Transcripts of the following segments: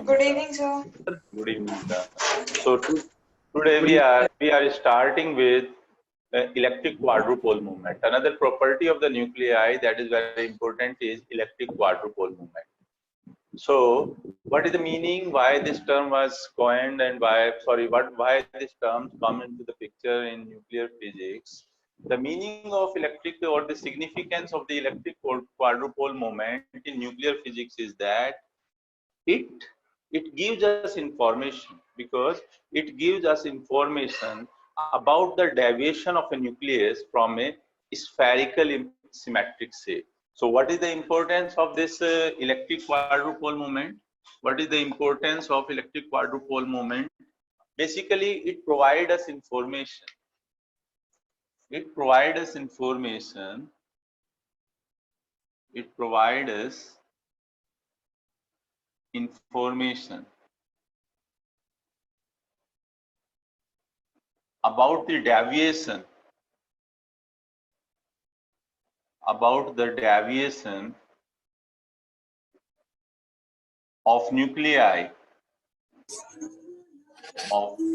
Good evening, sir. Good evening, sir. So today we are starting with electric quadrupole movement. Another property of the nuclei that is very important is electric quadrupole movement. So, what is the meaning? Why this term was coined, and why this term come into the picture in nuclear physics? The meaning of electric or the significance of the electric quadrupole moment in nuclear physics is that it it gives us information, because it gives us information about the deviation of a nucleus from a spherical symmetric shape. So what is the importance of this electric quadrupole moment? What is the importance of electric quadrupole moment? Basically, it provides us information. It provides us information. It provides us information about the deviation of nuclei from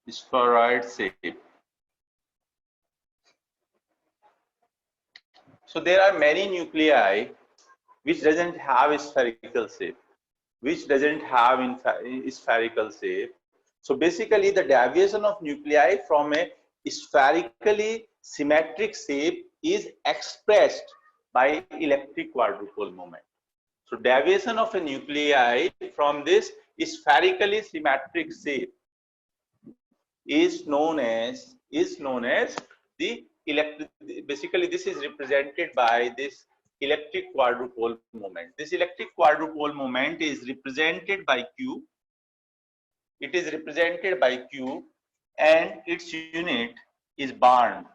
spheroid shape. So there are many nuclei which doesn't have a spherical shape, spherical shape. So basically, the deviation of nuclei from a spherically symmetric shape is expressed by electric quadrupole moment. So deviation of a nuclei from this spherically symmetric shape is known as the electric. Basically, this is represented by this electric quadrupole moment. This electric quadrupole moment is represented by Q. It is represented by Q, and its unit is barn.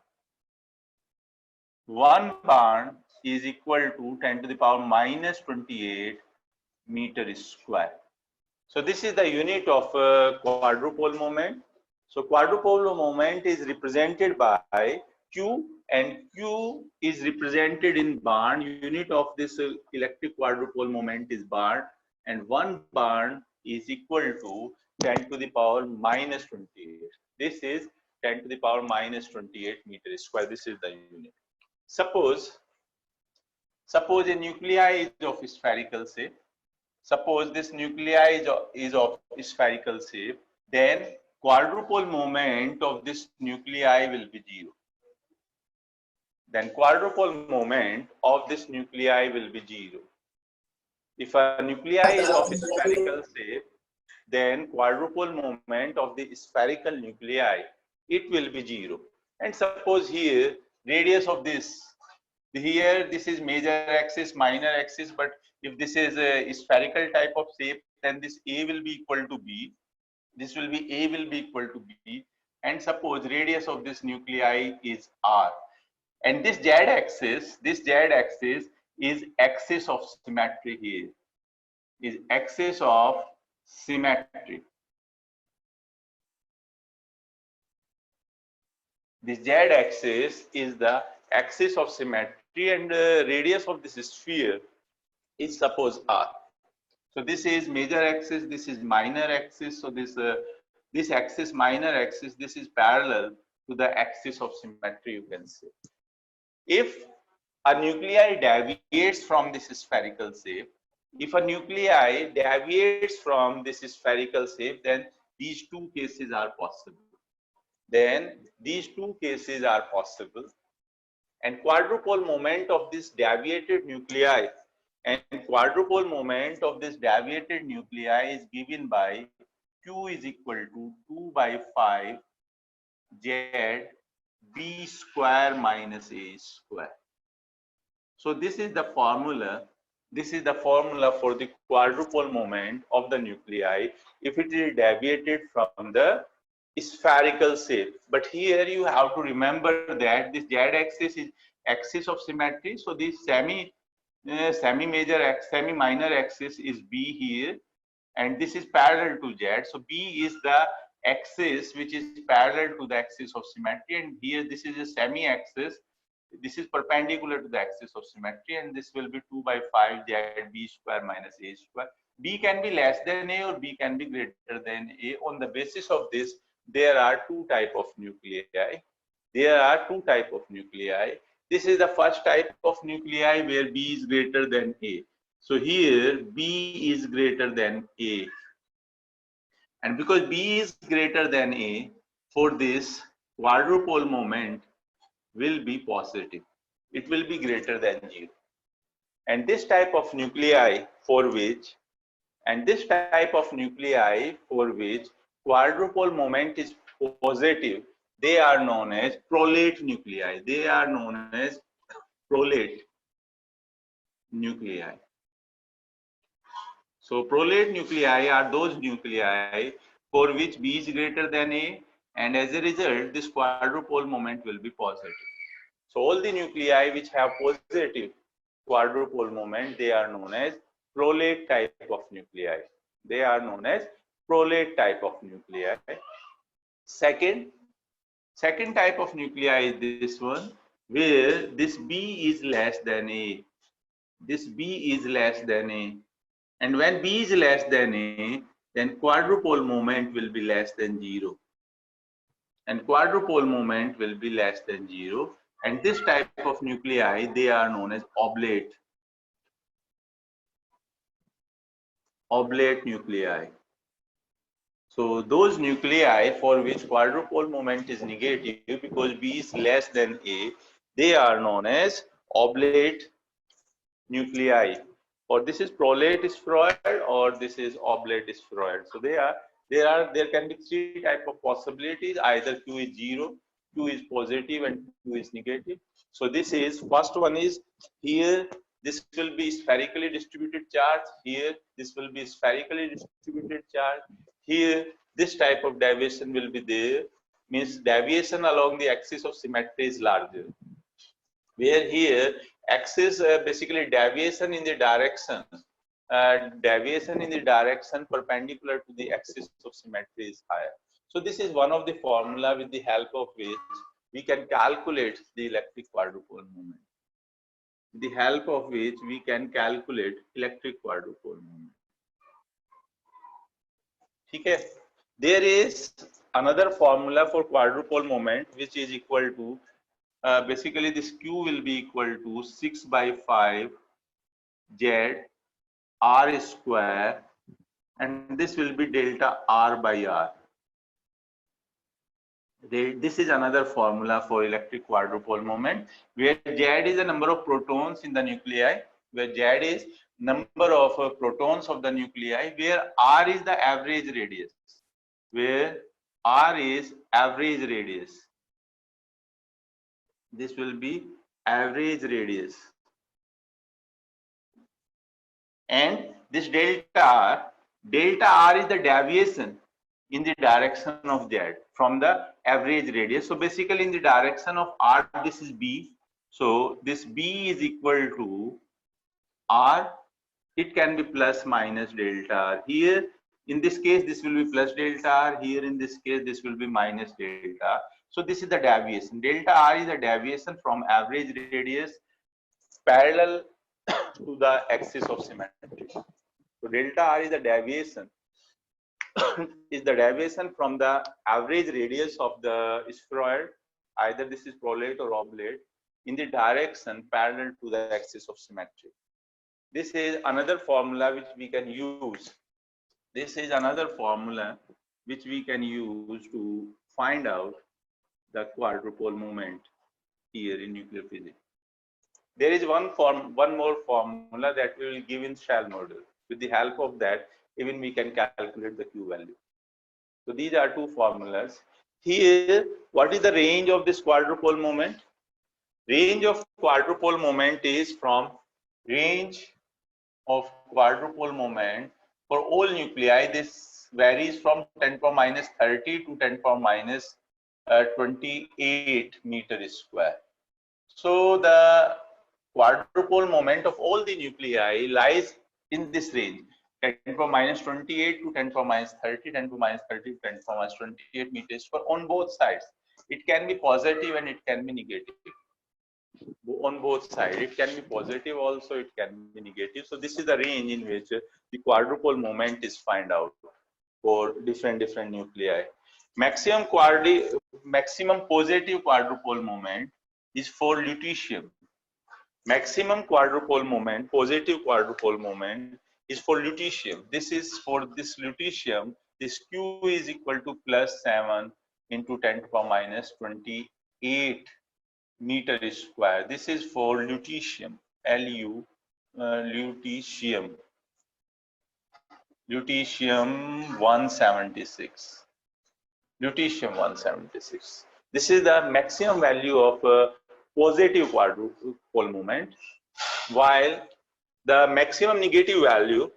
One barn is equal to 10 to the power minus 28 meter square. So this is the unit of quadrupole moment. So quadrupole moment is represented by Q, and Q is represented in barn. Unit of this electric quadrupole moment is barn, and one barn is equal to 10 to the power minus 28. This is 10 to the power minus 28 meter square. This is the unit. Suppose a nuclei is of spherical shape. Suppose this nuclei is of spherical shape, then quadrupole moment of this nuclei will be 0. Then quadrupole moment of this nuclei will be 0. If a nuclei is of spherical shape, then quadrupole moment of the spherical nuclei, it will be 0. And suppose here radius of this, here this is major axis, minor axis, but if this is a spherical type of shape, then this A will be equal to B. This will be A will be equal to B. And suppose radius of this nuclei is R. And this Z axis is axis of symmetry here. Is axis of symmetry. This Z axis is the axis of symmetry, and the radius of this sphere is suppose R. So this is major axis, this is minor axis. So this axis, minor axis, this is parallel to the axis of symmetry, you can say. If a nuclei deviates from this spherical shape, then these two cases are possible. And quadrupole moment of this deviated nuclei is given by Q is equal to 2 by 5 Z B square minus A square. So this is the formula. This is the formula for the quadrupole moment of the nuclei if it is deviated from the spherical shape. But here you have to remember that this Z axis is axis of symmetry. So this semi minor axis is B here, and this is parallel to Z. So B is the axis which is parallel to the axis of symmetry, and here this is a semi-axis. This is perpendicular to the axis of symmetry, and this will be 2 by 5 z b square minus a square. B can be less than a or B can be greater than a. On the basis of this, there are two types of nuclei. There are two types of nuclei. This is the first type of nuclei where B is greater than A. So here B is greater than A. And because B is greater than A, for this quadrupole moment will be positive. It will be greater than 0. And this type of nuclei for which quadrupole moment is positive, they are known as prolate nuclei. They are known as prolate nuclei. So prolate nuclei are those nuclei for which B is greater than A, and as a result, this quadrupole moment will be positive. So all the nuclei which have positive quadrupole moment, they are known as prolate type of nuclei. They are known as prolate type of nuclei. Second type of nuclei is this one, where this B is less than A. This B is less than A. And when B is less than A, then quadrupole moment will be less than 0. And quadrupole moment will be less than 0. And this type of nuclei, they are known as oblate nuclei. So those nuclei for which quadrupole moment is negative because B is less than A, they are known as oblate nuclei. Or this is prolate spheroid, or this is oblate spheroid. So there can be three type of possibilities. Either Q is 0, Q is positive, and Q is negative. So this is first one is here. This will be spherically distributed charge. Here this will be spherically distributed charge. Here this type of deviation will be there. Means deviation along the axis of symmetry is larger. Where here axis basically deviation in the direction perpendicular to the axis of symmetry is higher. So this is one of the formula with the help of which we can calculate the electric quadrupole moment. With the help of which we can calculate electric quadrupole moment. Okay. There is another formula for quadrupole moment which is equal to basically this Q will be equal to 6 by 5 Z R square, and this will be delta R by R. This is another formula for electric quadrupole moment, where Z is the number of protons in the nuclei, where Z is number of protons of the nuclei, where R is the average radius, where R is average radius. This will be average radius. And this delta R is the deviation in the direction of Z from the average radius. So basically in the direction of R, this is B. So this B is equal to R. It can be plus minus delta R. Here in this case, this will be plus delta R. Here in this case, this will be minus delta R. So this is the deviation. Delta R is the deviation from average radius parallel to the axis of symmetry. So delta R is the deviation from the average radius of the spheroid, either this is prolate or oblate, in the direction parallel to the axis of symmetry. This is another formula which we can use. This is another formula which we can use to find out the quadrupole moment here in nuclear physics. There is one more formula that we will give in shell model. With the help of that, even we can calculate the Q value. So these are two formulas. Here, what is the range of this quadrupole moment? Range of quadrupole moment is from range of quadrupole moment for all nuclei. This varies from 10 to the minus 30 to 10 to the minus 28 meter square. So the quadrupole moment of all the nuclei lies in this range. 10 to the power minus 28 to 10 to the power minus 30, 10 to the power minus 30 to 10 to the power minus 28 meters square on both sides. It can be positive and it can be negative. On both sides, it can be positive also, it can be negative. So this is the range in which the quadrupole moment is found out for different nuclei. Maximum positive quadrupole moment is for lutetium. Maximum quadrupole moment, positive quadrupole moment is for lutetium. This is for this lutetium, this Q is equal to plus 7 into 10 to the power minus 28 meter square. This is for lutetium, lutetium. Lutetium 176. Lutetium 176. This is the maximum value of positive quadrupole moment, while the maximum negative value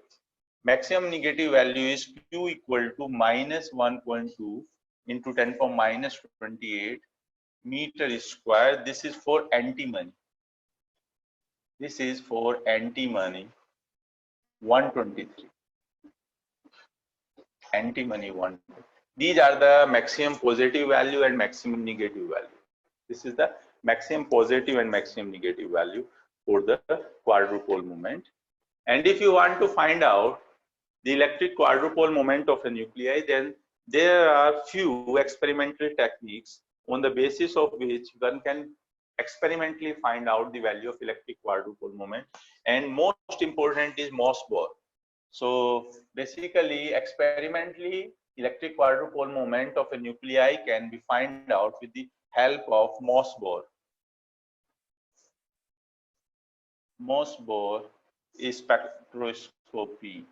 is Q equal to minus 1.2 into 10 to the power minus 28 meter square. This is for antimony. This is for antimony 123. Antimony 1. These are the maximum positive value and maximum negative value. This is the maximum positive and maximum negative value for the quadrupole moment. And if you want to find out the electric quadrupole moment of a nuclei, then there are few experimental techniques on the basis of which one can experimentally find out the value of electric quadrupole moment. And most important is Mossbauer. So basically, experimentally, electric quadrupole moment of a nuclei can be found out with the help of Mossbauer. Mossbauer is spectroscopy.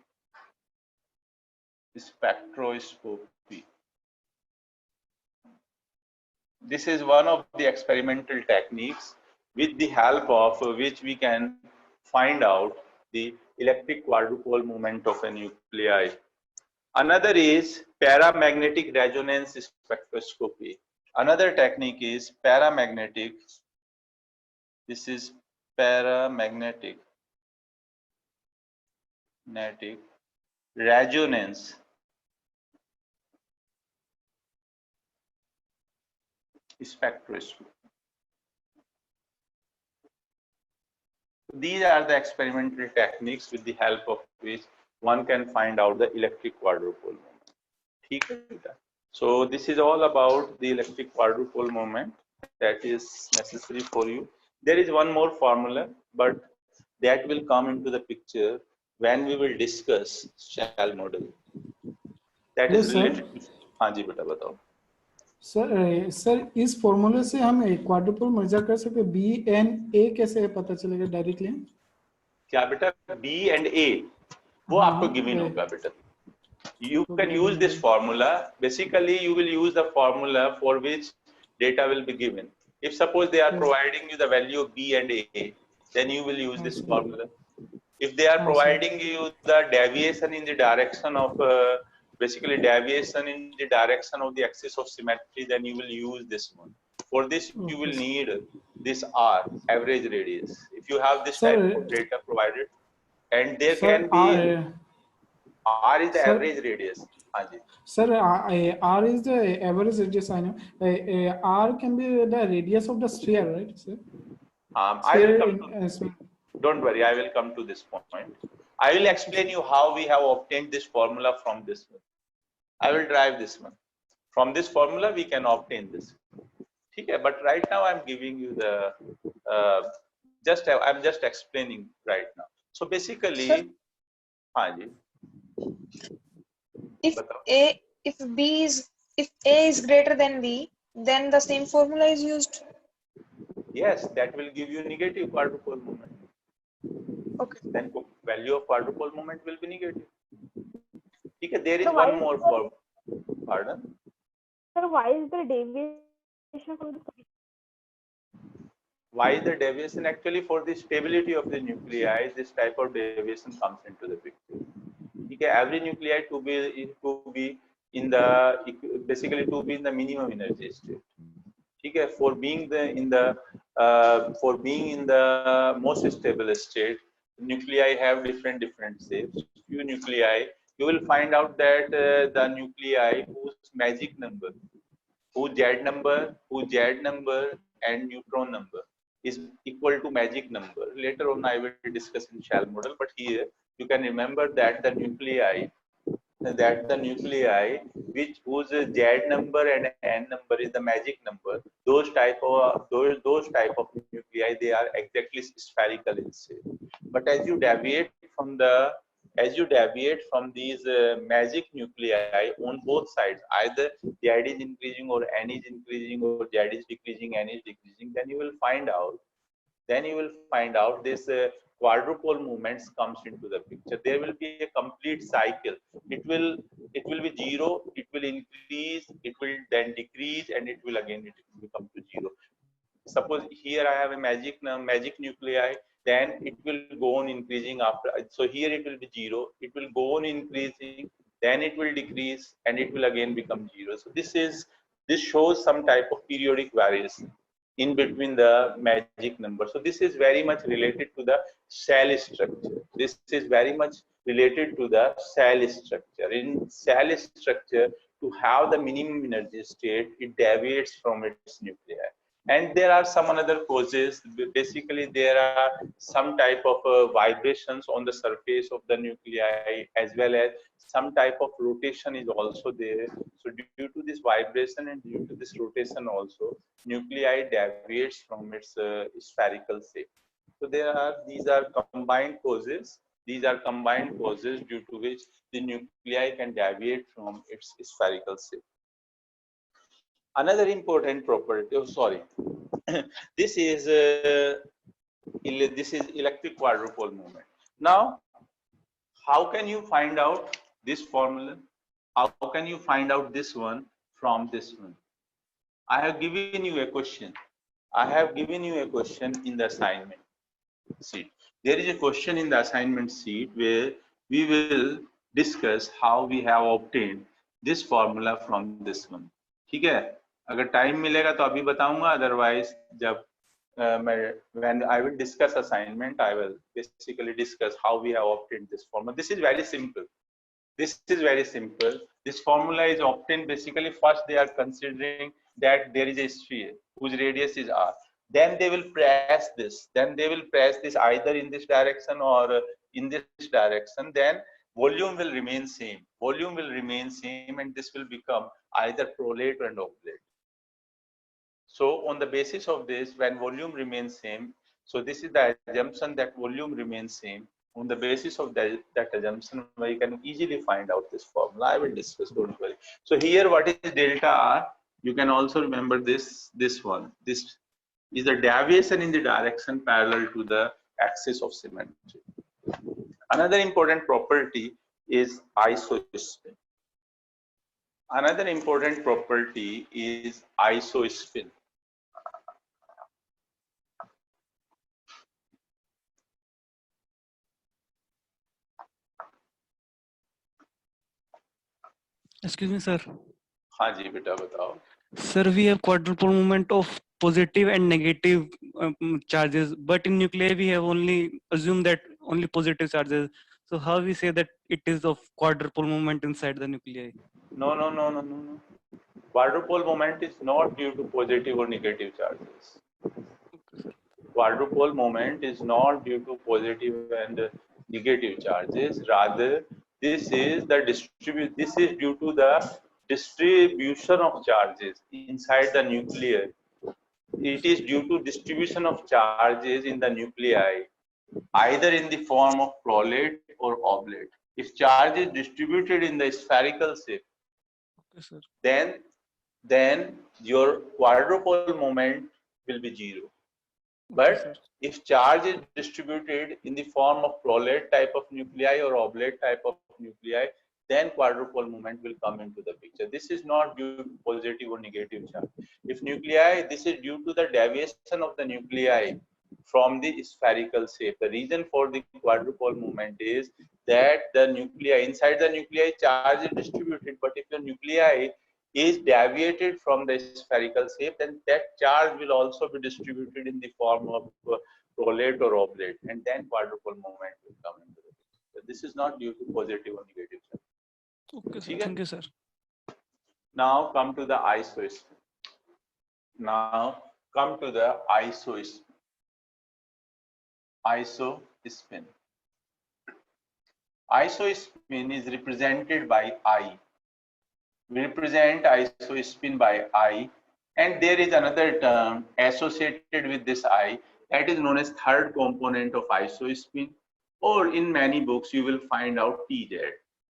Spectroscopy. This is one of the experimental techniques with the help of which we can find out the electric quadrupole moment of a nuclei. Another is paramagnetic resonance spectroscopy. Another technique is paramagnetic. This is paramagnetic resonance spectroscopy. These are the experimental techniques with the help of which one can find out the electric quadrupole moment. So this is all about the electric quadrupole moment that is necessary for you. There is one more formula, but that will come into the picture when we will discuss shell model. That is related. हाँ जी बेटा बताओ. Sir इस फॉर्मूले से हम quadruple merger कर सकते हैं. बी एंड ए कैसे पता चलेगा डायरेक्टली? क्या बेटा बी एंड ए वो आपको गिवन होगा बेटा. You can use this formula. Basically, you will use the formula for which data will be given. If suppose they are providing you the value of B and A, then you will use this formula. If they are providing you the deviation in the direction of basically deviation in the direction of the axis of symmetry, then you will use this one. For this, you will need this R, average radius. If you have this type of data provided, and there can be R is the average radius. Sir, R is the average radius. I know. R can be the radius of the sphere, right, sir? I will come to, don't worry, I will come to this point. I will explain you how we have obtained this formula from this one. I will drive this one. From this formula, we can obtain this. Okay, but right now I'm giving you the I'm just explaining right now. So basically, sir, if A is greater than B, then the same formula is used. Yes, that will give you negative quadrupole moment. Okay. Then value of quadrupole moment will be negative. Okay, there is one more form. Pardon? Sir, why is the deviation from the? Why is the deviation? Actually, for the stability of the nuclei, this type of deviation comes into the picture. Okay, every nuclei to be in the basically to be in the minimum energy state. Okay, for being in the most stable state, nuclei have different shapes. Few nuclei, you will find out that the nuclei whose magic number, whose Z number and neutron number is equal to magic number. Later on, I will discuss in shell model, but here you can remember that the nuclei which whose Z number and N number is the magic number, those type of nuclei, they are exactly spherical in shape. But as you deviate from these magic nuclei on both sides, either Z is increasing or N is increasing, or Z is decreasing, N is decreasing, then you will find out this quadrupole movements comes into the picture. There will be a complete cycle. It will be zero, it will increase, it will then decrease, and it will again become to zero. Suppose here I have a magic nuclei, then it will go on increasing after. So here it will be zero, it will go on increasing, then it will decrease, and it will again become zero. So this shows some type of periodic variation in between the magic number. So this is very much related to the cell structure. This is very much related to the cell structure. In cell structure, to have the minimum energy state, it deviates from its nuclei. And there are some other causes. Basically, there are some type of vibrations on the surface of the nuclei, as well as some type of rotation is also there. So due to this vibration and due to this rotation also, nuclei deviates from its spherical shape. So these are combined causes. These are combined causes due to which the nuclei can deviate from its spherical shape. Another important property, this is electric quadrupole movement. Now, how can you find out this formula? How can you find out this one from this one? I have given you a question. In the assignment sheet. There is a question in the assignment sheet where we will discuss how we have obtained this formula from this one. ठीक है? अगर time मिलेगा तो अभी बताऊंगा, otherwise जब when I will discuss assignment, I will basically discuss how we have obtained this formula. This is very simple. This formula is obtained basically. First, they are considering that there is a sphere whose radius is r. Then they will press this. Either in this direction or in this direction. Then volume will remain same. And this will become either prolate and oblate. So on the basis of this, when volume remains same, so this is the assumption that volume remains same. On the basis of that assumption, we can easily find out this formula. I will discuss, don't worry. So here, what is delta R? You can also remember this one. This is the deviation in the direction parallel to the axis of symmetry. Another important property is isospin. Excuse me, sir. हाँ जी बेटा बताओ. Sir, we have quadrupole movement of positive and negative charges, but in nuclei we have only assumed that only positive charges. So how we say that it is of quadrupole movement inside the nuclei? No. Quadrupole moment is not due to positive or negative charges. Quadrupole moment is not due to positive and negative charges. Rather, this is due to the distribution of charges inside the nuclei. It is due to distribution of charges in the nuclei, either in the form of prolate or oblate. If charge is distributed in the spherical shape, okay, then your quadrupole moment will be zero. But if charge is distributed in the form of prolate type of nuclei or oblate type of nuclei, then quadrupole moment will come into the picture. This is not due to positive or negative charge. If nuclei, this is due to the deviation of the nuclei from the spherical shape. The reason for the quadrupole moment is that the nuclei, inside the nuclei, charge is distributed, but if the nuclei is deviated from the spherical shape, then that charge will also be distributed in the form of rollate or oblate, and then quadrupole moment will come into the picture. This is not due to positive or negative charge. Okay, sir. Okay. Thank you, sir. Now come to the isospin. Now come to the isospin. Isospin. Isospin is represented by I. We represent isospin by I, and there is another term associated with this I that is known as third component of isospin, or in many books you will find out TZ.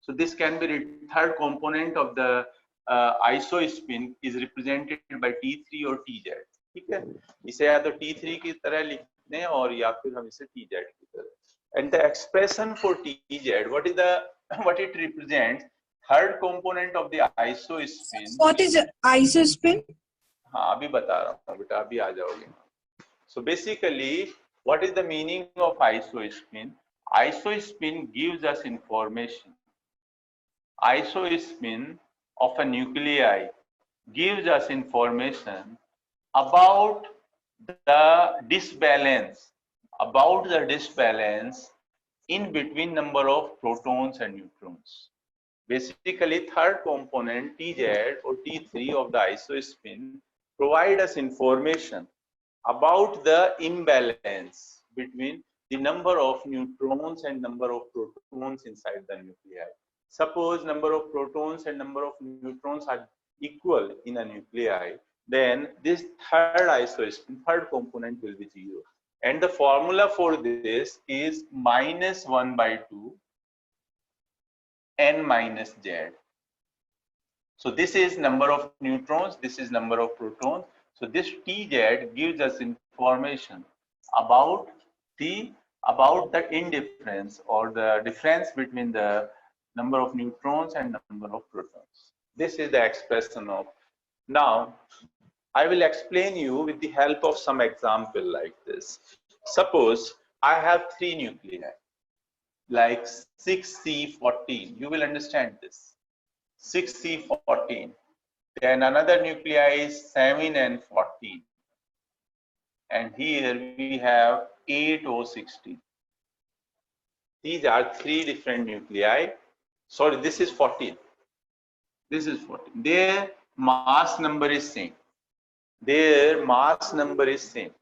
So this can be third component of the isospin is represented by T3 or TZ. ठीक है, इसे या तो T3 की तरह लिखते हैं और या फिर हम इसे TZ की तरह. And the expression for TZ, what it represents? Third component of the isospin. What is isospin? हाँ अभी बता रहा हूँ बेटा, अभी आ जाओगे. So basically, what is the meaning of isospin? Isospin gives us information. Isospin of a nuclei gives us information about the disbalance, in between number of protons and neutrons. Basically, third component TZ or T3 of the isospin provide us information about the imbalance between the number of neutrons and number of protons inside the nuclei. Suppose number of protons and number of neutrons are equal in a nuclei, then this third isospin, third component will be 0. And the formula for this is -1/2 n minus z. So this is number of neutrons, this is number of protons. So this TZ gives us information about the indifference or the difference between the number of neutrons and number of protons. This is the expression of. Now I will explain you with the help of some example like this. Suppose I have 3 nuclei like 6C14. You will understand this. 6C14. Then another nuclei is 7N14. And here we have 8O16. These are 3 different nuclei. Sorry, this is 14. This is 14. Their mass number is same. Their mass number is same.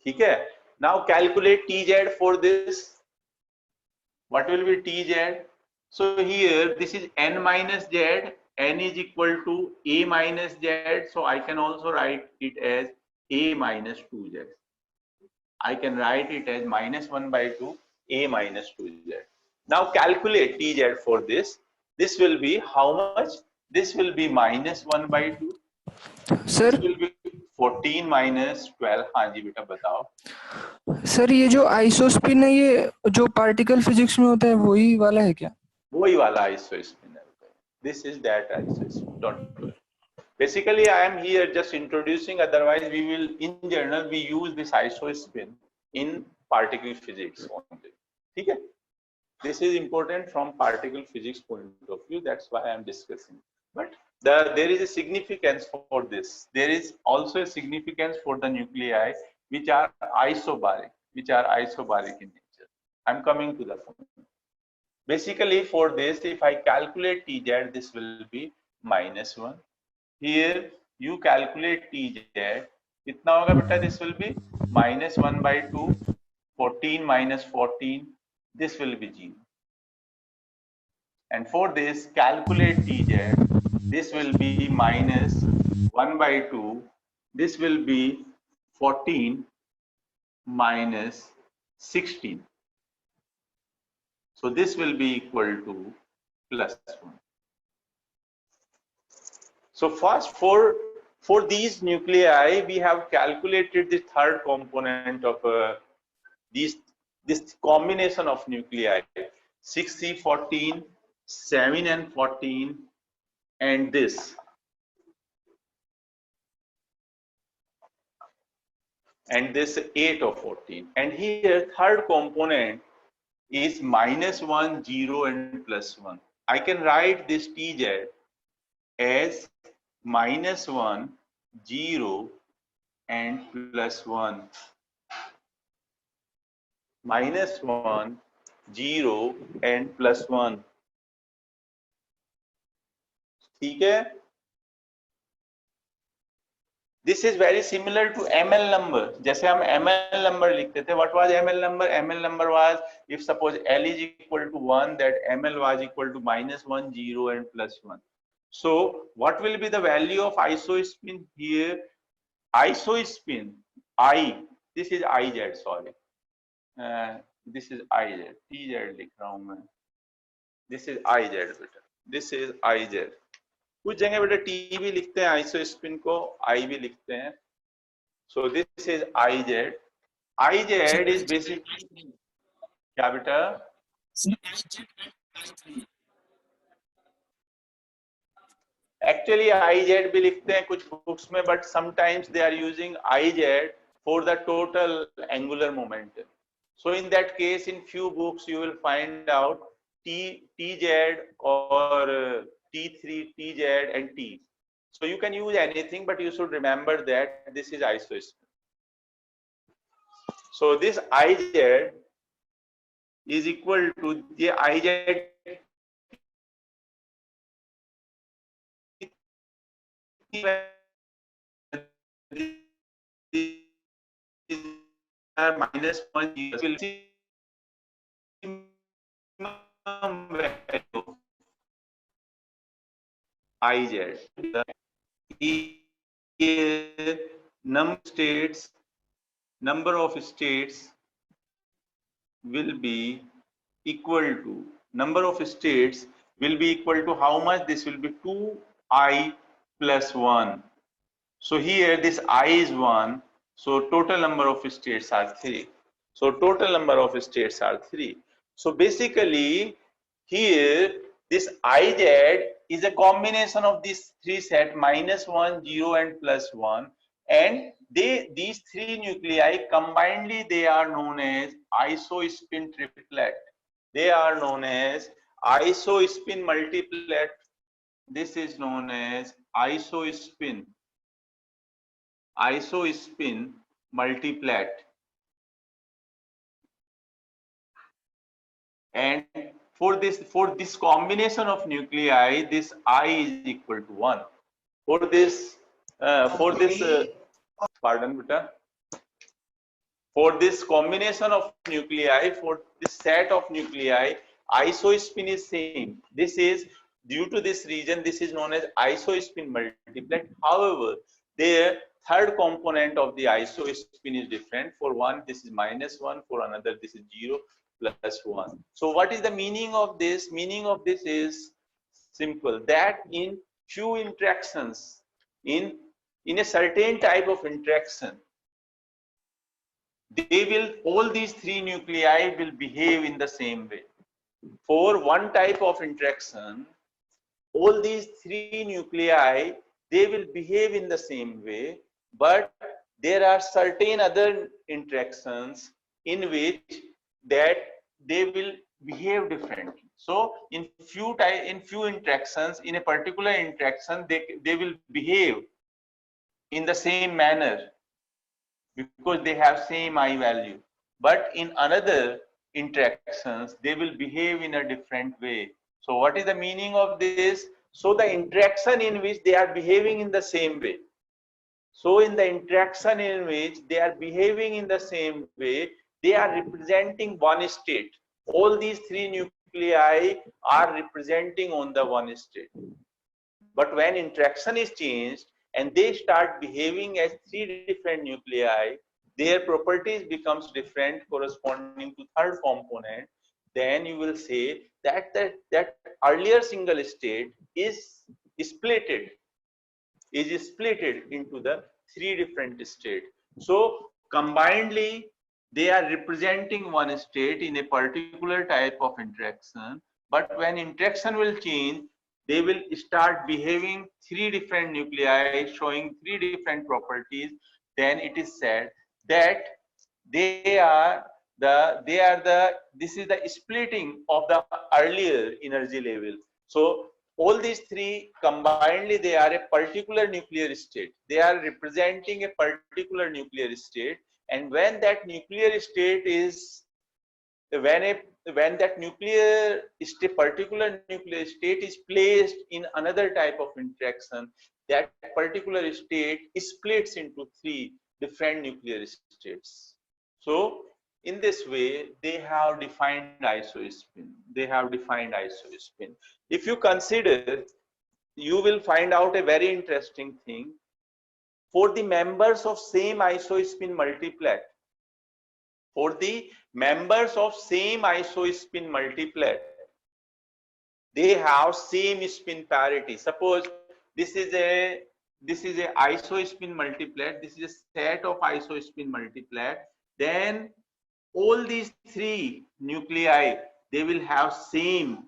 Okay. Now calculate TZ for this. What will be TZ? So here this is N minus Z. N is equal to A minus Z. So I can also write it as A minus 2Z. I can write it as -1/2 A minus 2Z. Now calculate TZ for this. This will be how much? This will be -1/2. Sir This will be 14 minus 12. हाँ जी बेटा बताओ. Sir ये जो isospin है ये जो particle physics में होता है वही वाला है क्या? वही वाला isospin है. This is that isospin. Don't worry. Basically, I am here just introducing. Otherwise, we will, in general, we use this isospin in particle physics only. Okay? This is important from particle physics point of view. That's why I am discussing. But there is a significance for this. There is also a significance for the nuclei which are isobaric, in nature. I'm coming to the point. Basically, for this, if I calculate TZ, this will be -1. Here you calculate TZ. कितना होगा बेटा? This will be -1/2. 14 minus 14. This will be 0. And for this, calculate TZ. This will be -1/2. This will be 14 minus 16. So this will be equal to +1. So first for these nuclei, we have calculated the third component of this combination of nuclei, 6C14, 7N14, and this. And this 8O14. And here third component is -1, 0, and +1. I can write this TZ as -1, 0 and +1. -1, 0 and +1. ठीक है? This is very similar to ML number. जैसे हम ML number लिखते थे. What was ML number? ML number was, if suppose L is equal to 1, that ML was equal to -1, 0 and +1. So what will be the value of isospin here? Isospin, I, this is IZ, sorry. This is IZ, TZ लिख रहा हूँ मैं. This is IZ बेटा. This is IZ. कुछ जगह बेटा T भी लिखते हैं आइसोस्पिन को, आई भी लिखते हैं. So this is IZ. IZ is basically क्या बेटा? एक्चुअली IZ भी लिखते हैं कुछ बुक्स में, but sometimes they are using IZ for the total angular momentum. So in that case in few books you will find out TZ or T3, TZ and T. So you can use anything, but you should remember that this is isospin. So this IZ is equal to the IZ -1 IZ. Number of states will be equal to, number of states will be equal to how much? This will be 2I plus 1. So here this I is 1. So total number of states are 3. So total number of states are 3. So basically here this IZ is a combination of these three sets, -1, 0 and +1, and these three nuclei combinedly they are known as isospin triplet. They are known as isospin multiplet. This is known as isospin multiplet. And for this combination of nuclei, this I is equal to 1. For this pardon beta, for this combination of nuclei, for this set of nuclei, isospin is same. This is due to this region, this is known as isospin multiplet. However, their third component of the isospin is different. For one, this is -1. For another, this is 0 plus 1. So what is the meaning of this? Meaning of this is simple, that in few interactions, in a certain type of interaction, all these three nuclei will behave in the same way. For one type of interaction, all these three nuclei, they will behave in the same way, but there are certain other interactions in which that they will behave differently. So in few interactions, in a particular interaction, they will behave in the same manner because they have same I value, but in another interactions they will behave in a different way. So what is the meaning of this? So the interaction in which they are behaving in the same way, so in the interaction in which they are behaving in the same way, they are representing one state. All these three nuclei are representing on the one state. But when interaction is changed and they start behaving as three different nuclei, their properties becomes different corresponding to third component. Then you will say that that earlier single state is splitted into the three different states. So combinedly, they are representing one state in a particular type of interaction, but when interaction will change, they will start behaving three different nuclei showing three different properties. Then it is said that this is the splitting of the earlier energy level. So all these three combinedly, they are a particular nuclear state. They are representing a particular nuclear state. And when that nuclear state is, when that particular nuclear state is placed in another type of interaction, that particular state splits into three different nuclear states. So in this way, they have defined isospin. They have defined isospin. If you consider, you will find out a very interesting thing. For the members of same isospin multiplet, for the members of same isospin multiplet, they have same spin parity. Suppose this is a isospin multiplet. This is a set of isospin multiplet. Then all these three nuclei, they will have same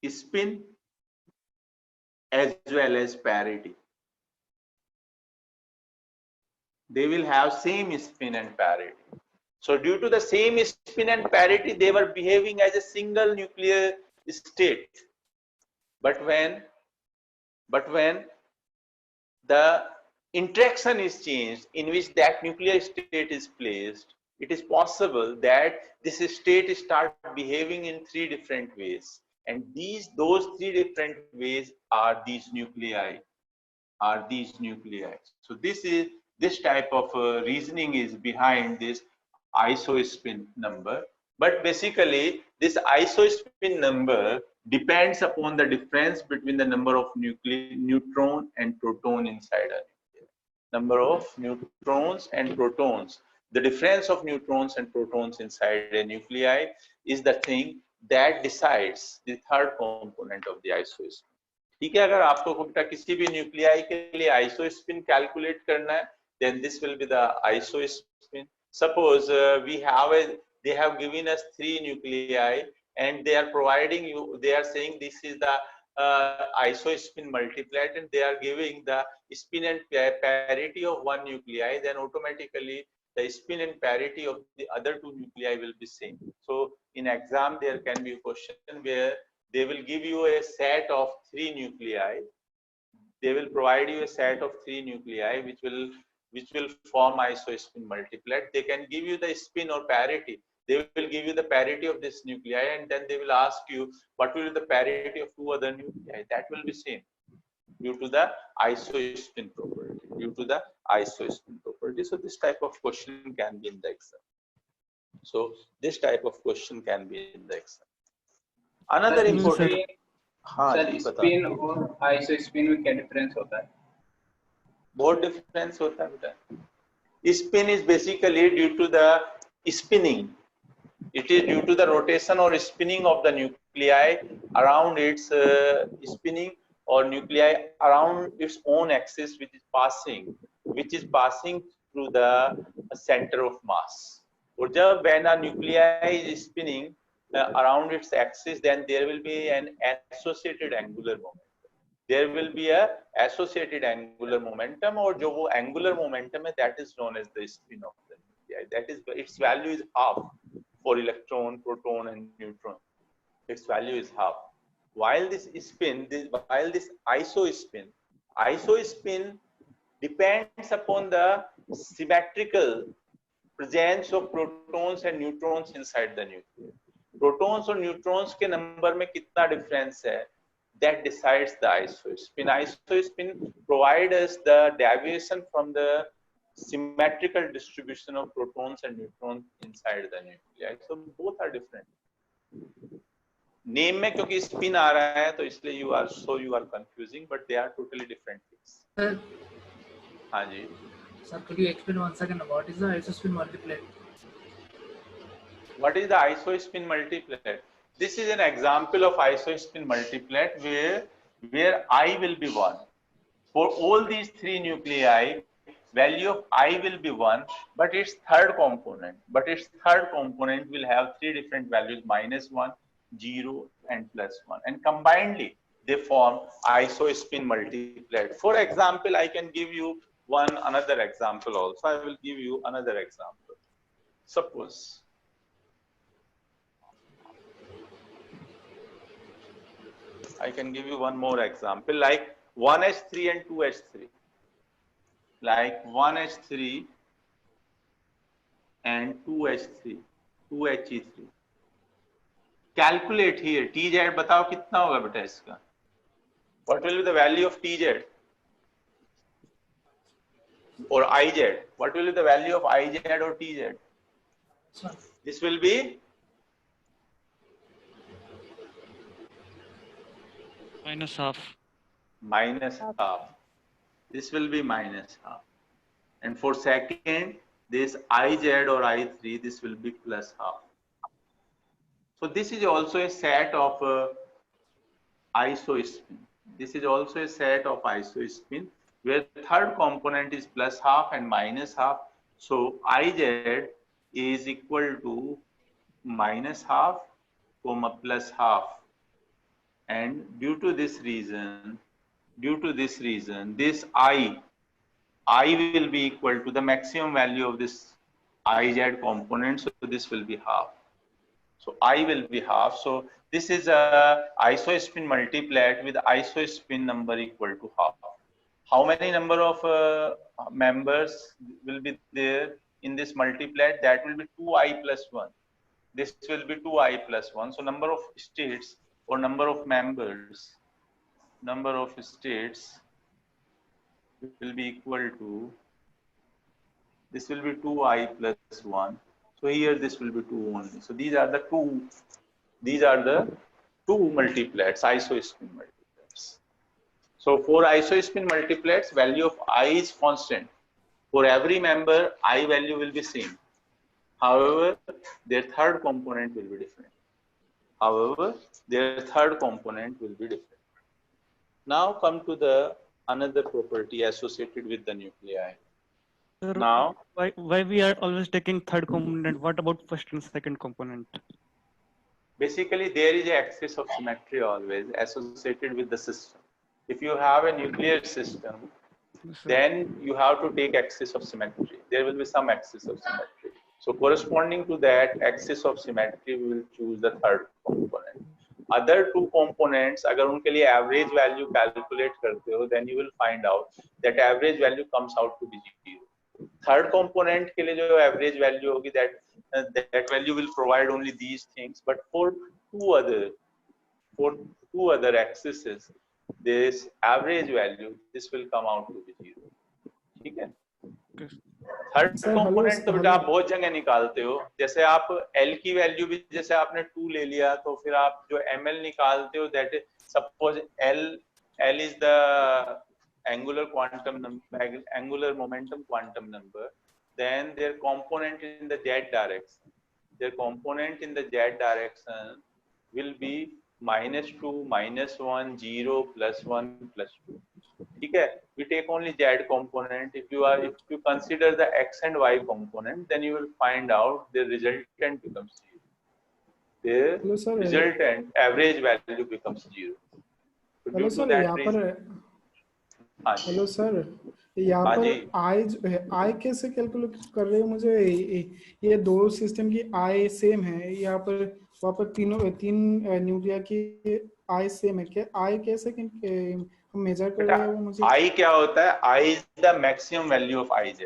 spin as well as parity. They will have same spin and parity. So due to the same spin and parity, they were behaving as a single nuclear state. But when the interaction is changed in which that nuclear state is placed, it is possible that this state start behaving in three different ways. And those three different ways are these nuclei. So this type of reasoning is behind this isospin number. But basically, this isospin number depends upon the difference between the number of neutron and proton inside a nucleus. Number of neutrons and protons. The difference of neutrons and protons inside a nuclei is the thing that decides the third component of the isospin. ठीक है, अगर आपको बेटा किसी भी nuclei के लिए isospin calculate करना है, then this will be the isospin. Suppose they have given us three nuclei and they are providing you, they are saying this is the isospin multiplet and they are giving the spin and parity of one nuclei, then automatically the spin and parity of the other two nuclei will be same. So in exam there can be a question where they will give you a set of three nuclei. They will provide you a set of three nuclei which will form isospin multiplet. They can give you the spin or parity. They will give you the parity of this nuclei and then they will ask you what will be the parity of two other nuclei. That will be same due to the isospin property. So this type of question can be in the exam. Another important. Sir spin और isospin में क्या difference होता है? बहुत difference होता है बेटा. Spin is basically due to the spinning. It is due to the rotation or spinning of the nuclei around its spinning or nuclei around its own axis, which is passing through the center of mass. Or जब when a nuclei is spinning around its axis, then there will be an associated angular momentum. There will be a associated angular momentum, or जो वो angular momentum है, that is known as the spin of the nuclei. That is, its value is half for electron, proton, and neutron. Its value is half. While this isospin depends upon the symmetrical presence of protons and neutrons inside the nucleus. Protons और neutrons के number में कितना difference है, that decides the isospin. Isospin provides us the deviation from the symmetrical distribution of protons and neutrons inside the nuclei. So both are different. Name में क्योंकि spin आ रहा है तो इसलिए you are confusing, but they are totally different things. Sir, हाँ जी. Sir, could you explain once again what is the isospin multiplet? What is the isospin multiplet? This is an example of isospin multiplet where I will be 1. For all these three nuclei, value of I will be 1, but its third component will have three different values: -1, 0, and +1. And combinedly, they form isospin multiplet. For example, I can give you another example also. I will give you another example. Suppose I can give you one more example, like 1H3 and 2H3. Like 1H3 and 2H3, 2He3. Calculate here. TZ बताओ कितना होगा बेटा इसका? What will be the value of TZ? Or IZ? What will be the value of IZ or TZ? This will be Minus half. minus half. This will be minus half. And for second, this IZ or I3, this will be plus half. So this is also a set of isospin. This is also a set of isospin where the third component is plus half and minus half. So IZ is equal to minus half, comma plus half. And due to this reason, this I will be equal to the maximum value of this IZ component. So this will be half. So I will be half. So this is a isospin multiplet with isospin number equal to half. How many number of members will be there in this multiplet? That will be 2I plus 1. This will be 2I plus 1. So number of states or number of members, number of states will be equal to, this will be 2I plus 1. So here this will be 2 only. So these are the two multiplets, isospin multiplets. So for isospin multiplets, value of I is constant. For every member, I value will be same. However, their third component will be different. Now come to the another property associated with the nuclei. Sir, Now, why we are always taking third component? What about first and second component? basically there is an axis of symmetry always associated with the system. If you have a nuclear system, then you have to take axis of symmetry. There will be some axis of symmetry. So corresponding to that axis of symmetry, we will choose the third component. Other two components, अगर उनके लिए average value calculate करते हो, then you will find out that average value comes out to be 0. Third component के लिए जो average value होगी, that value will provide only these things. But for two other axes, this average value, this will come out to be 0. ठीक है? Third component तो बेटा आप बहुत जगह निकालते हो. जैसे आप L की वैल्यू भी, जैसे आपने 2 ले लिया, तो फिर आप जो ML निकालते हो, that is suppose L is the angular quantum number, angular momentum quantum number. Then their component in the z direction will be -2, -1, 0, +1, +2. ठीक है? We take only z component. If you consider the x and y component, then you will find out the resultant becomes 0. The resultant average value becomes 0. So due to that reason, hello sir, यहाँ पर आई कैसे calculate कर रहे हो? मुझे ये दो system की आई सेम है, यहाँ पर वहाँ पर तीन न्यूक्लिया की आई सेम है. क्या आई कैसे हम मेजर कर रहे हैं? वो मुझे आई क्या होता है? I is the maximum value of IZ.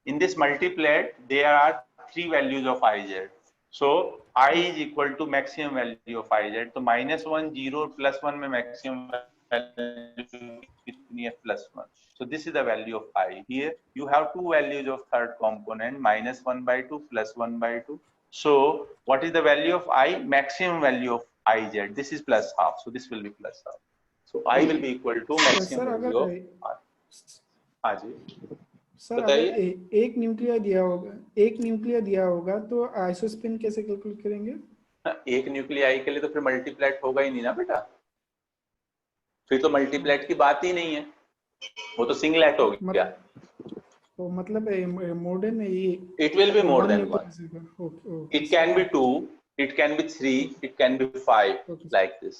In this multiplet there are 3 values of IZ. So I is equal to maximum value of IZ. तो -1, 0, +1 में मैक्सिमम कितनी है? +1. So this is the value of I. Here you have two values of third component, -1/2, +1/2. So what is the value of I? Maximum value of IZ. This is +half. So this will be +half. So I will be equal to maximum value of I. हाँ जी sir, अगर एक न्यूक्लिया दिया होगा तो isospin कैसे calculate करेंगे? एक न्यूक्लियाई के लिए तो फिर मल्टीप्लेट होगा ही नहीं ना बेटा. फिर तो मल्टीप्लेट की बात ही नहीं है, वो तो सिंगलेट हो गया. तो मतलब more than it will be more than 1. It can be 2, it can be 3, it can be 5, like this.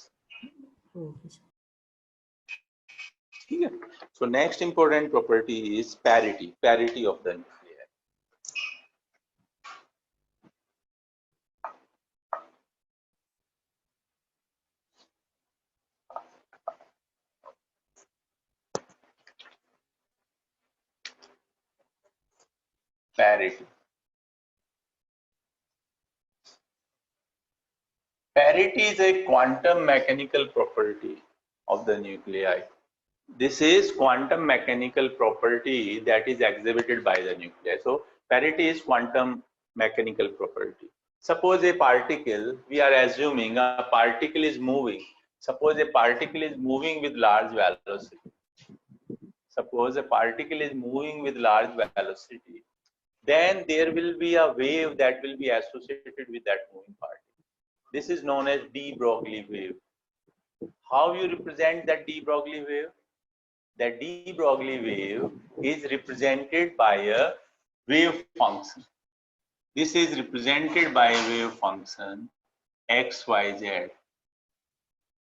ठीक है? So next important property is parity of the nuclear. parity. Parity is a quantum mechanical property of the nuclei. This is quantum mechanical property that is exhibited by the nuclei. So parity is quantum mechanical property. Suppose a particle, we are assuming a particle is moving. Suppose a particle is moving with large velocity. Suppose a particle is moving with large velocity. Then there will be a wave that will be associated with that moving particle. This is known as de Broglie wave. How you represent that de Broglie wave? That de Broglie wave is represented by a wave function. This is represented by a wave function x, y, z.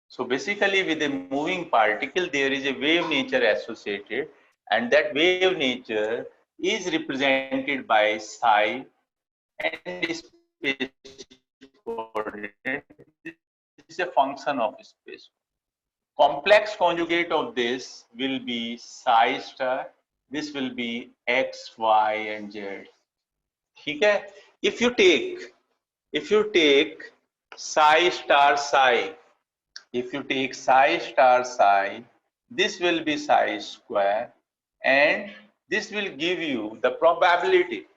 So basically with a moving particle there is a wave nature associated, and that wave nature is represented by psi and space coordinate. This is a function of space. Complex conjugate of this will be psi star. This will be x, y, and z. Okay? If you take psi star psi, if you take psi star psi, this will be psi square, and this will give you the probability.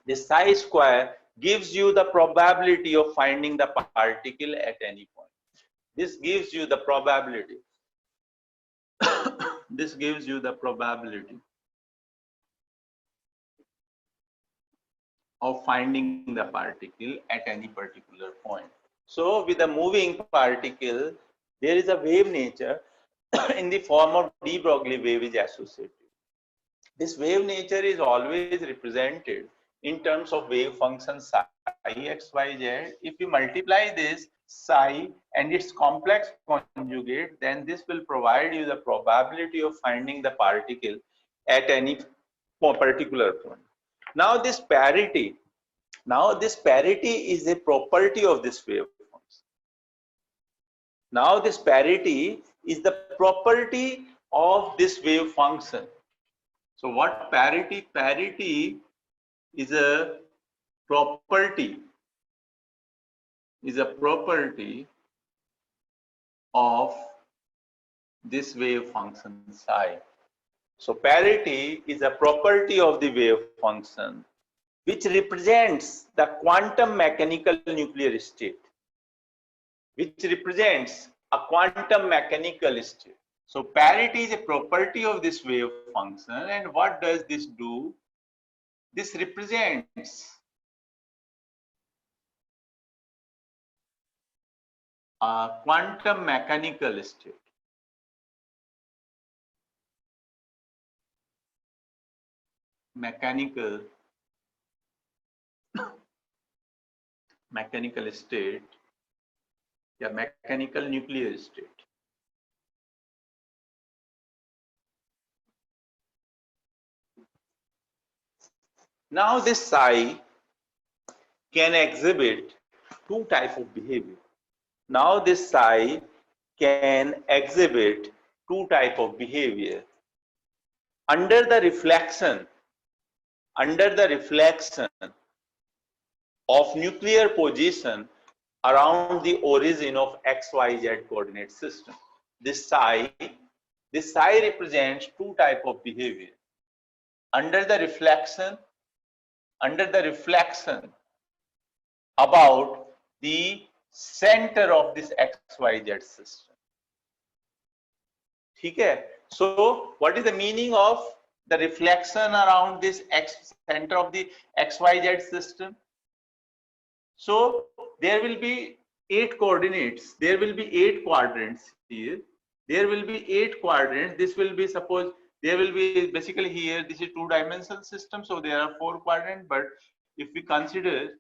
The psi square gives you the probability of finding the particle at any point. This gives you the probability. This gives you the probability of finding the particle at any particular point. So with a moving particle, there is a wave nature in the form of de Broglie wave is associated. This wave nature is always represented in terms of wave function psi x, y, z. If you multiply this psi and its complex conjugate, then this will provide you the probability of finding the particle at any particular point. Now this parity is a property of this wave function. Now this parity is the property of this wave function. So what parity? Parity is a property of this wave function psi. So parity is a property of the wave function which represents the quantum mechanical nuclear state. So parity is a property of this wave function, and what does this do? This represents a quantum mechanical state. Mechanical state, yeah, mechanical nuclear state. Now this psi can exhibit two types of behavior. Now this psi can exhibit two types of behavior. Under the reflection of nuclear position around the origin of XYZ coordinate system. This psi represents two types of behavior. Under the reflection about the center of this XYZ system. Okay? So what is the meaning of the reflection around this center of the XYZ system? So there will be 8 coordinates. There will be 8 quadrants here. There will be 8 quadrants. This will be, suppose there will be basically here, this is 2-dimensional system. So there are 4 quadrants. But if we consider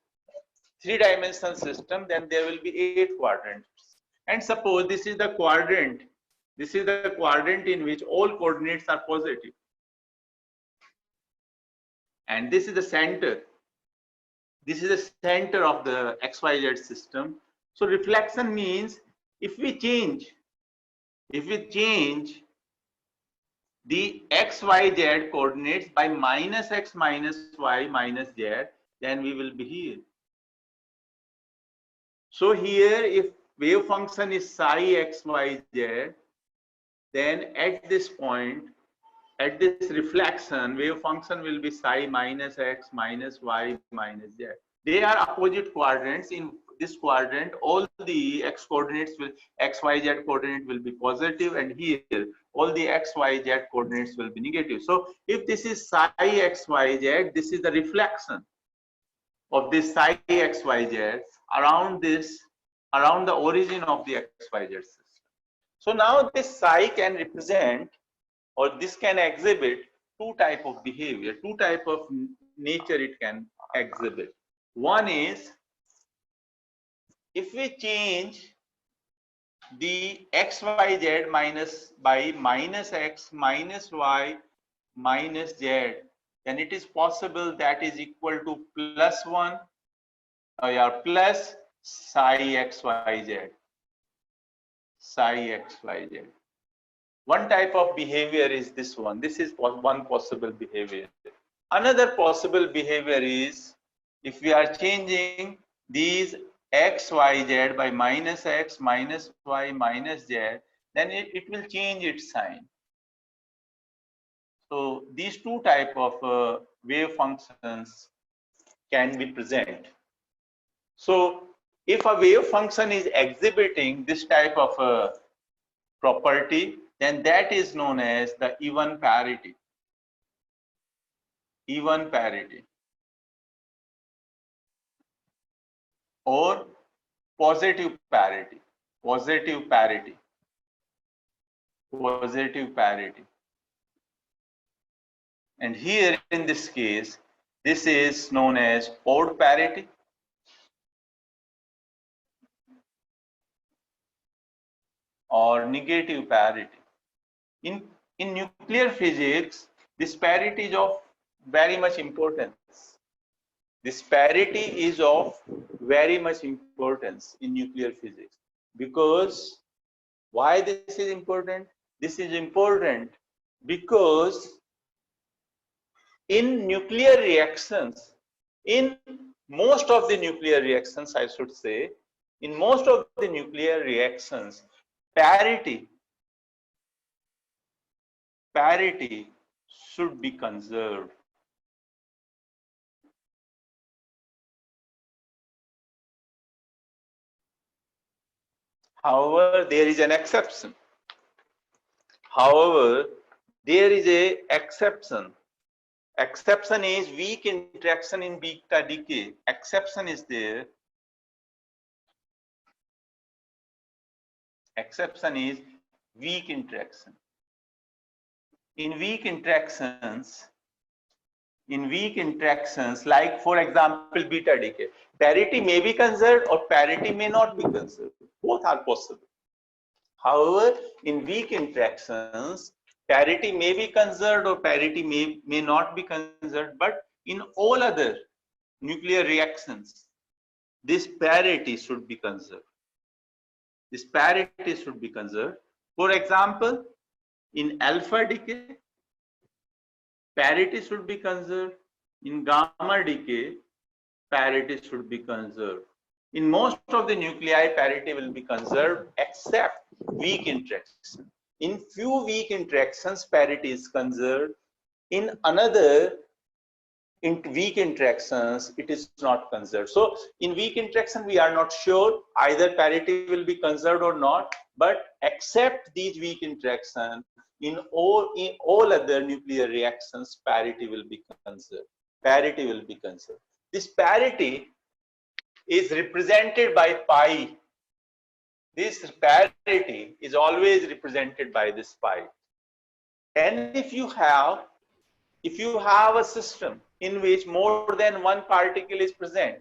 3-dimensional system, then there will be 8 quadrants. And suppose this is the quadrant. This is the quadrant in which all coordinates are positive. And this is the center. This is the center of the XYZ system. So reflection means if we change the x, y, z coordinates by minus x minus y minus z, then we will be here. So here, if wave function is psi x, y, z, then at this point, at this reflection, wave function will be psi minus x minus y minus z. They are opposite quadrants. In this quadrant, all the x coordinates will, x, y, z coordinate will be positive, and here all the x, y, z coordinates will be negative. So if this is psi x, y, z, this is the reflection of this psi x, y, z around this, around the origin of the x, y, z system. So now this psi can represent, or this can exhibit two type of behavior, two type of nature it can exhibit. One is, if we change the x, y, z minus by minus x minus y minus z, then it is possible that is equal to plus 1 or plus psi x, y, z. Psi x, y, z. One type of behavior is this one. This is one possible behavior. Another possible behavior is, if we are changing these x, y, z by minus x minus y minus z, then it will change its sign. So these two type of wave functions can be present. So if a wave function is exhibiting this type of property, then that is known as the even parity. Even parity. Or positive parity. Positive parity. Positive parity. And here in this case, this is known as odd parity. Or negative parity. In nuclear physics, this parity is of very much importance. This parity is of very much importance in nuclear physics. Because why this is important? This is important because in nuclear reactions, in most of the nuclear reactions, I should say, in most of the nuclear reactions, parity should be conserved. However, there is an exception. However, there is a exception. Exception is weak interaction in beta decay. Exception is there. Exception is weak interaction. In weak interactions, like for example beta decay, parity may be conserved or parity may not be conserved. Both are possible. However, in weak interactions, parity may be conserved or parity may not be conserved, but in all other nuclear reactions, this parity should be conserved. This parity should be conserved. For example, in alpha decay, parity should be conserved. In gamma decay, parity should be conserved. In most of the nuclei, parity will be conserved except weak interaction. In few weak interactions, parity is conserved. In another weak interactions, it is not conserved. So in weak interaction, we are not sure either parity will be conserved or not, but except these weak interactions, in all other nuclear reactions, parity will be conserved. Parity will be conserved. This parity is represented by pi. This parity is always represented by this pi. And if you have a system in which more than one particle is present,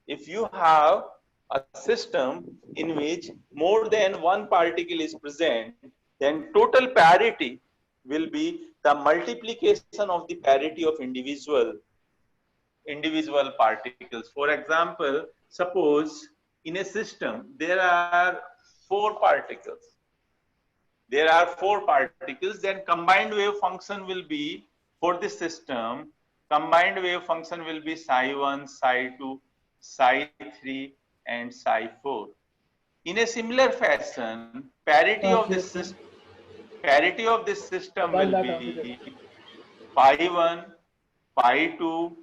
if you have a system in which more than one particle is present, then total parity will be the multiplication of the parity of individual particles. For example, suppose in a system there are 4 particles. there are 4 particles, then combined wave function will be, for this system, combined wave function will be psi 1, psi 2, psi 3 and psi 4. In a similar fashion, parity of this system will be pi 1, pi 2,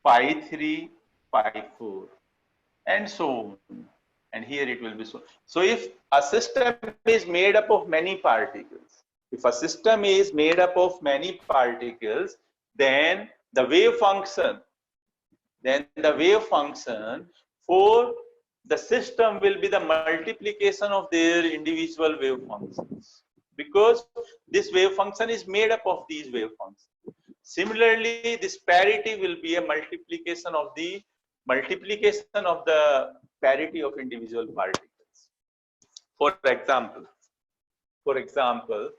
pi 3, pi 4 and so on. And here it will be so. So if a system is made up of many particles, then the wave function for the system will be the multiplication of their individual wave functions, because this wave function is made up of these wave functions. Similarly, this parity will be a multiplication of the parity of individual particles. For example,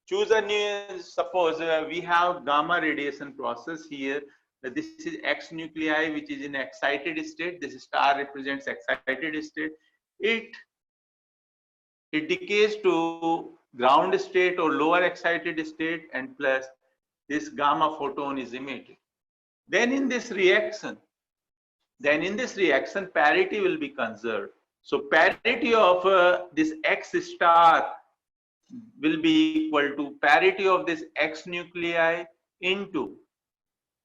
choose a new, suppose we have gamma radiation process here. This is X nuclei which is in excited state. This star represents excited state. It decays to ground state or lower excited state, and plus this gamma photon is emitted. Then in this reaction, parity will be conserved. So parity of this X star will be equal to parity of this X nuclei into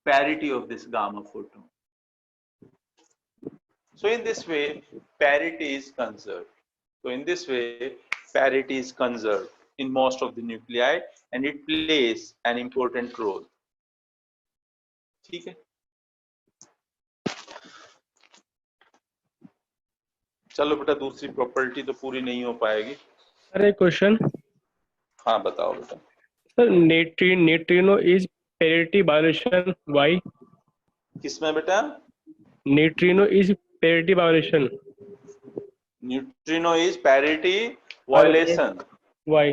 parity of this gamma photon. So in this way, parity is conserved. In most of the nuclei, and it plays an important role. ठीक है? चलो बेटा, दूसरी property तो पूरी नहीं हो पाएगी। सर एक क्वेश्चन। हाँ बताओ बेटा। Sir neutrino is parity violation, why? किसमें बेटा? Neutrino is parity violation. Neutrino is parity violation. Why?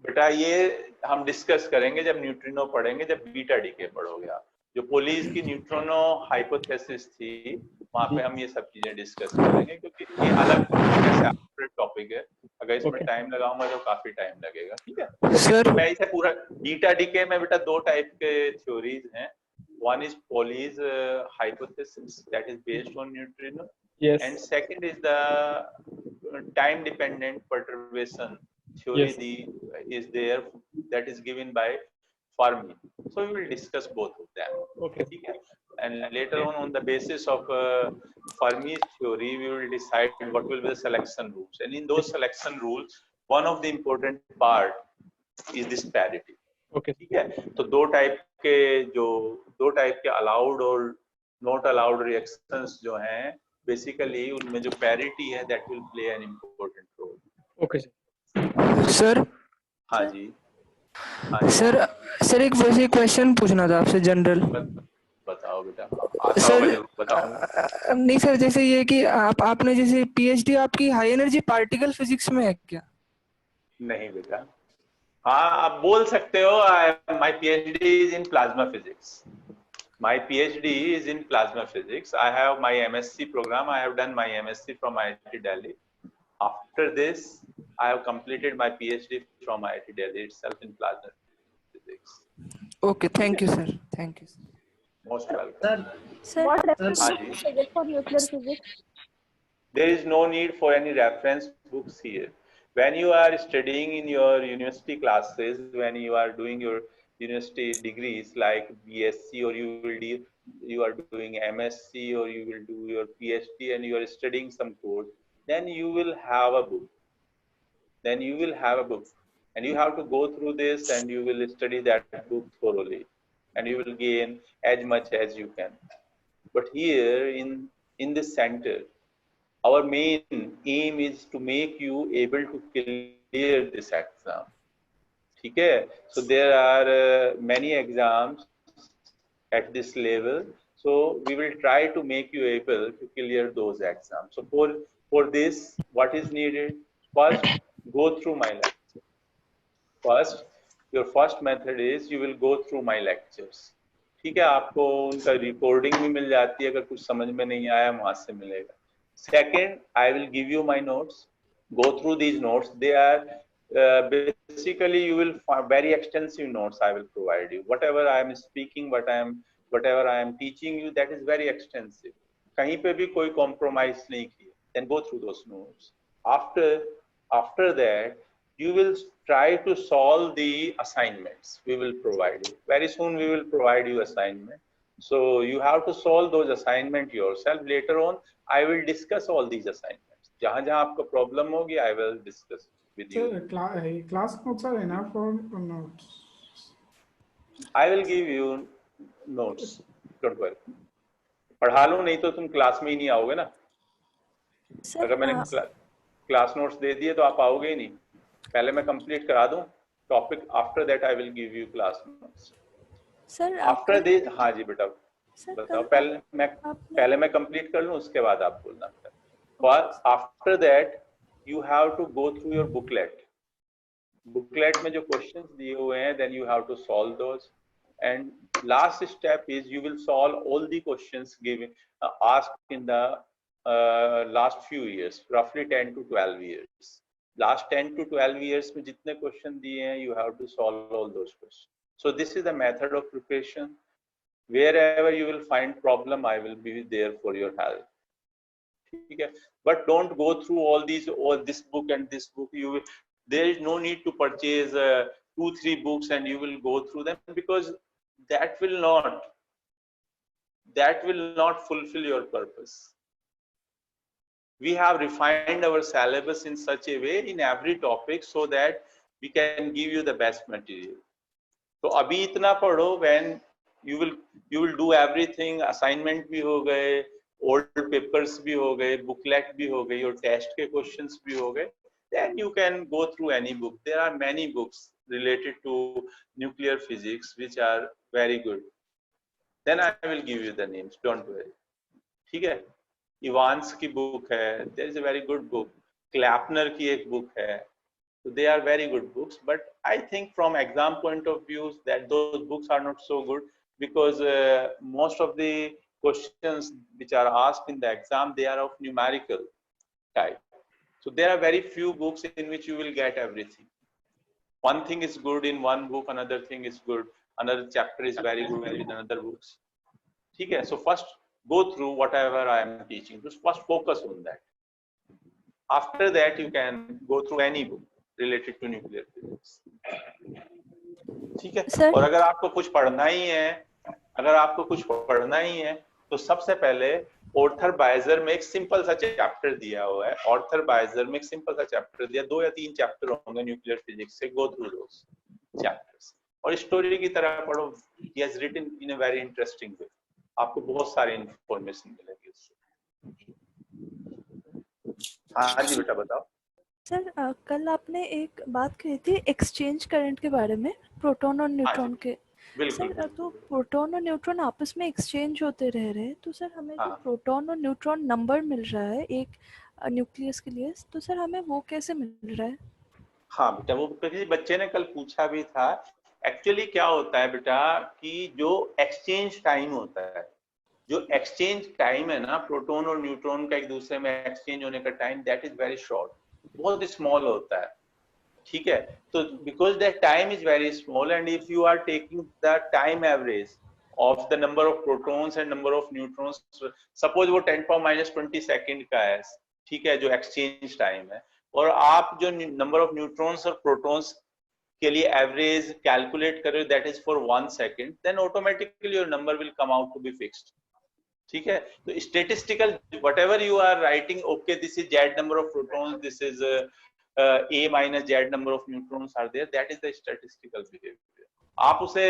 बेटा ये हम डिस्कस करेंगे जब न्यूट्रिनो पढ़ेंगे, जब बीटा डीके पढ़ोगे आप। जो पोलीज की न्यूट्रिनो हाइपोथेसिस थी, वहां पे हम ये सब चीजें डिस्कस करेंगे, क्योंकि ये अलग टॉपिक है। अगर इसमें टाइम लगाऊंगा तो काफी टाइम लगेगा। ठीक है सर। मैं इसे पूरा बीटा डीके में बेटा 2 टाइप के थ्योरीज हैं। One is Pauli's hypothesis that is based on neutrino. Yes. And second is the time-dependent perturbation theory. Is there that is given by Fermi. So we will discuss both of them. Okay. And later on the basis of Fermi's theory, we will decide what will be the selection rules. And in those selection rules, one of the important part is this parity. Okay. ठीक है, तो दो type के allowed और not allowed reactions जो हैं, basically उनमें जो पैरिटी है that will play an important role. Okay sir. हाँ जी। सर एक वैसे क्वेश्चन पूछना था आपसे जनरल। बताओ बेटा। सर बताओ। नहीं सर, जैसे ये कि आपने जैसे पीएचडी आपकी हाई एनर्जी पार्टिकल फिजिक्स में है क्या? नहीं बेटा। हाँ आप बोल सकते हो। My PhD is in plasma physics. My PhD is in plasma physics. I have my MSc program. I have done my MSc from IIT Delhi. After this, I have completed my PhD from IIT Delhi itself in plasma physics. Okay, thank you, sir. Thank you. Most welcome. Sir, what reference for nuclear physics? There is no need for any reference books here. When you are studying in your university classes, when you are doing your university degrees like BSc, or you are doing MSc, or you will do your PhD and you are studying some course, then you will have a book. And you have to go through this and you will study that book thoroughly, and you will gain as much as you can. But here in this center, our main aim is to make you able to clear this exam. Okay? So there are many exams at this level. So we will try to make you able to clear those exams. So for this, what is needed? First, go through my lecture. Your first method is you will go through my lectures. ठीक है, आपको उनका recording भी मिल जाती है, अगर कुछ समझ में नहीं आया वहां से मिलेगा. Second, I will give you my notes. go through these notes. They are basically, you will find very extensive notes I will provide you. Whatever I am speaking, whatever I am teaching you, that is very extensive. कहीं पे भी कोई compromise नहीं किया. Then go through those notes. After that, you will try to solve the assignments we will provide you. Very soon we will provide you assignment. So you have to solve those assignment yourself. Later on, I will discuss all these assignments. जहाँ जहाँ आपको problem होगी, I will discuss with you. Sir, class notes are enough or not? I will give you notes. Don't worry. पढ़ा लूँ, नहीं तो तुम class में ही नहीं आओगे ना. अगर मैंने क्लास नोट्स दे दिए तो आप आओगे ही नहीं. पहले मैं कंप्लीट करा दूं topic. After that I will give you class notes. Sir after this. हाँ जी बेटा बताओ. पहले मैं कंप्लीट कर लूं, उसके बाद आप बोलना. But after that you have to go through your booklet. Booklet में जो क्वेश्चंस दिए हुए हैं, then you have to solve those. And last step is you will solve all the questions given asked in the last few years, roughly 10 to 12 years. Last 10 to 12 years में जितने question दिए हैं, you have to solve all those questions. So this is the method of preparation. Wherever you will find problem, I will be there for your help. ठीक है? But don't go through all this book and this book. There is no need to purchase 2-3 books and you will go through them, because that will not fulfill your purpose. We have refined our syllabus in such a way in every topic so that we can give you the best material. तो अभी इतना पढ़ो, when you will do everything. assignment भी हो गए, old papers भी हो गए, booklet भी हो गई, और test के questions भी हो गए. Then you can go through any book. There are many books related to nuclear physics which are very good. Then I will give you the names. Don't worry. ठीक है? Evans की book है. There is a very good book. Klapner की एक book है. So they are very good books. But I think from exam point of view that those books are not so good, because most of the questions which are asked in the exam, they are of numerical type. So there are very few books in which you will get everything. One thing is good in one book, another thing is good, another chapter is very good in another books. ठीक है? So first go through whatever I am teaching. Just first focus on that. After that you can go through any book related to nuclear physics. ठीक है? और अगर आपको कुछ पढ़ना ही है, तो सबसे पहले ऑर्थर बाइजर में एक सिंपल सा चैप्टर दिया हुआ है. ऑर्थर बाइजर में एक सिंपल सा चैप्टर दिया, 2 या 3 चैप्टर होंगे न्यूक्लियर फिजिक्स से. गो थ्रू दोस चैप्टर्स और स्टोरी की तरह पढ़ो. He has written in a very interesting way. आपको बहुत सारी इंफॉर्मेशन मिलेगी उससे. हाँ जी बेटा बताओ. सर कल आपने एक बात कही थी एक्सचेंज करंट के बारे में, प्रोटॉन और न्यूट्रॉन के. सर तो प्रोटॉन और न्यूट्रॉन आपस में एक्सचेंज होते रह रहे हैं, तो सर हमें जो प्रोटॉन और न्यूट्रॉन नंबर मिल रहा है एक न्यूक्लियस के लिए, तो सर हमें वो कैसे मिल रहा है? हाँ बेटा, वो किसी बच्चे ने कल पूछा भी था. एक्चुअली क्या होता है बेटा कि जो एक्सचेंज टाइम होता है, जो एक्सचेंज टाइम है ना प्रोटॉन और न्यूट्रॉन का एक दूसरे में एक्सचेंज होने का time, that is very short, बहुत स्मॉल होता है. ठीक है? तो because that time is very small, and if you are taking the time average of the number of protons and number of neutrons, suppose वो 10⁻20 second का है. ठीक है? जो एक्सचेंज टाइम है, और आप जो नंबर ऑफ न्यूट्रॉन्स और प्रोटॉन्स के लिए एवरेज कैलकुलेट करो, that is for 1 second, then automatically your number will come out to be fixed. ठीक है? तो statistical whatever you are writing, okay this is z number of protons, this is a minus z number of neutrons are there, that is the statistical behavior. आप उसे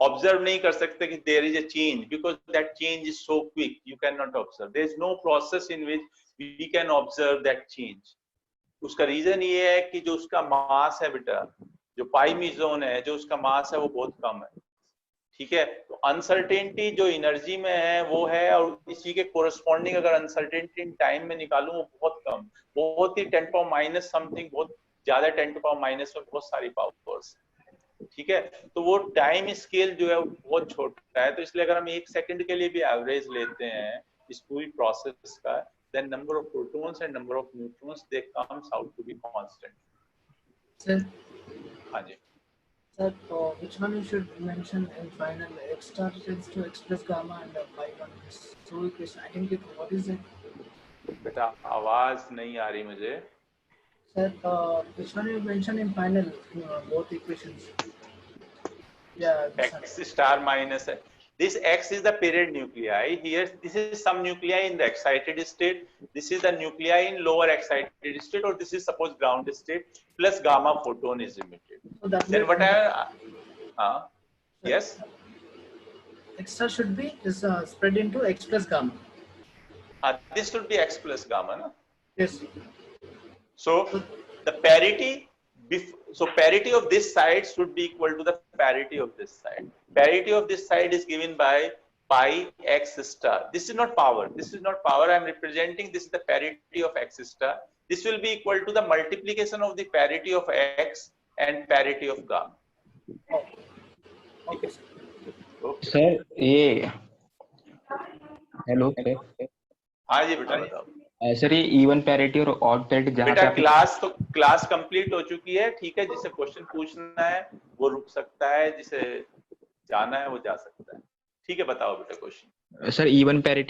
observe नहीं कर सकते कि there is a change, because that change is so quick, you cannot observe. There is no process in which we can observe that change. उसका reason ये है कि जो उसका मास है बेटा, जो पाई मीजोन है, जो उसका मास है वो बहुत कम है. ठीक है? तो अनसर्टेनिटी जो एनर्जी में है वो है, और इसी के कोरस्पॉन्डिंग अगर अनसर्टेनिटी इन टाइम में निकालूं वो बहुत कम, बहुत ही 10⁻⁻⁻, समथिंग, बहुत ज्यादा 10⁻⁻ में बहुत सारी पावर्स. ठीक है? तो वो टाइम स्केल जो है वो बहुत छोटा है. तो इसलिए अगर हम 1 सेकंड के लिए भी एवरेज लेते हैं इस पूरी प्रोसेस का, then number of protons and number of neutrons, they comes out to be constant. Sir, हाँ जी. sir, which one you should mention in final? X star tends to X plus gamma and phi one is so equation. I think what is it? बेटा आवाज नहीं आ रही मुझे. Sir, which one you mention in final? Both equations. Yeah. X star minus this X is the period nuclei. Here, this is some nuclei in the excited state. This is the nuclei in lower excited state, or this is suppose ground state. Plus gamma photon is emitted. So that then what I? Yes. X star should be spread into X plus gamma. This should be X plus gamma, no? Yes. So the parity. So parity of this side should be equal to the parity of this side. Parity of this side is given by pi x star. This is not power. This is not power. I am representing this is the parity of x star. This will be equal to the multiplication of the parity of x and parity of gamma. Okay. Sir, ये hello sir. हाँ जी बेटा बताओ. Sir ये even parity और odd parity जहाँ बेटा class complete हो चुकी है. ठीक है, जिसे क्वेश्चन पूछना है वो रुक सकता है, जिसे जाना है वो जा सकता है. ठीक है, बताओ बेटा क्वेश्चन. Sir even parity